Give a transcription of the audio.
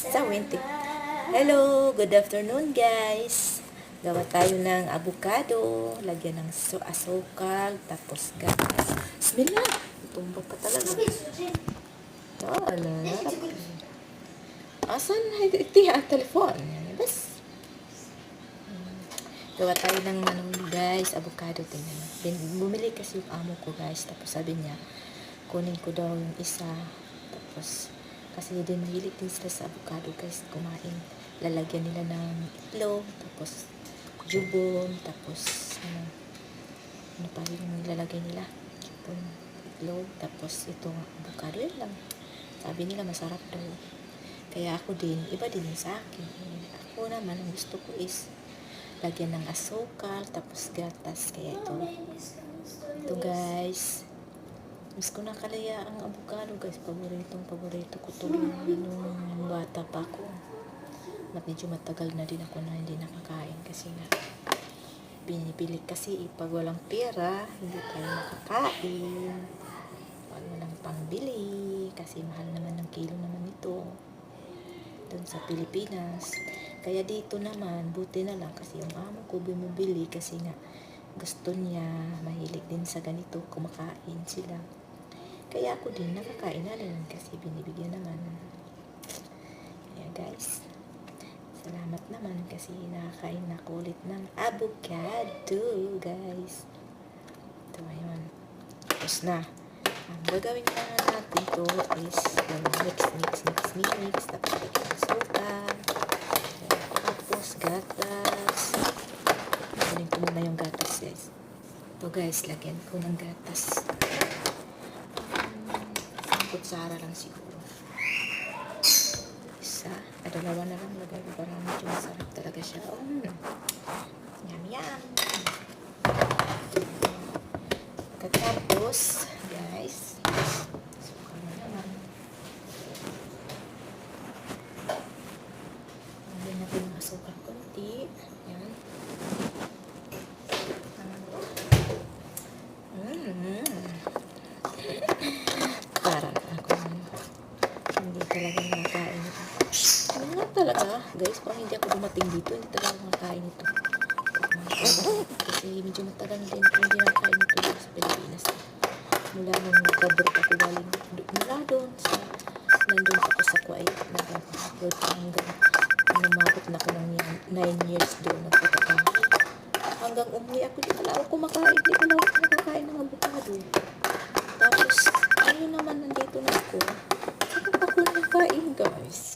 sa winter. Hello, good afternoon guys. Gawa tayo ng avocado, lagyan ng asukal, tapos gatas. Bismillah, tumbok ka talaga. Wala. Asan? Ito ang telefon. Bas. Gawa tayo ng guys, avocado. Tingnan. Bumili kasi yung amo ko guys, tapos sabi niya, kunin ko daw yung isa. Tapos, kasi din mahilig din sila sa avocado guys, kumain. Lalagyan nila ng itlog, tapos jubon, tapos ano pa rin yung nilalagay nila? Jubon, itlog, tapos itong avocado. Yun lang. Sabi nila masarap daw. Kaya ako din, iba din yung sa akin. Ako naman, ang gusto ko is lagyan ng asukal, tapos gatas. Kaya ito guys. Mas ko nakalaya ang avocado guys. Paborito ko to nung bata pa ako. Medyo matagal na din ako na hindi nakakain kasi nga binibili kasi pag walang pera hindi tayo makakain. Pag walang pangbili kasi mahal naman ng kilo naman ito dun sa Pilipinas. Kaya dito naman buti na lang kasi yung amo ko bumibili kasi nga gusto niya, mahilig din sa ganito, kumakain sila. Kaya ako din nakakain na rin kasi binibigyan naman. Kaya guys, salamat naman kasi nakakain na ulit ng avocado guys. Ito ayun. Tapos na. Ang gagawin na natin to is mix. Tapos lagyan suka. Tapos gatas. Lagyan ko muna yung gatas guys. Ito guys, lagyan ko ng gatas. Kutsara lang siguro. Isa. Dalawa na lang lagay ko para medyo masarap talaga siya. Yum. Tapos, guys, suka na naman. Lagyan natin ng asukal konti. Yan. Parang ako hindi talaga nakakain ito. Ano nga talaga, guys, parang hindi ako dumating dito, hindi talaga nakakain ito. Kasi medyo matagal din kung hindi nakakain ito sa Pilipinas. Mula nung nagka-birth ako galing mula doon sa nandun ako sa Kuwait, nag-birth hanggang umabot na ako ng 9 years doon nagpapakain. Hanggang umuwi ako, di pala ako kumakain, di pala ako nakakain ng avocado. Tapos, ayun naman, nandito na ako. Saka ako nakain, guys.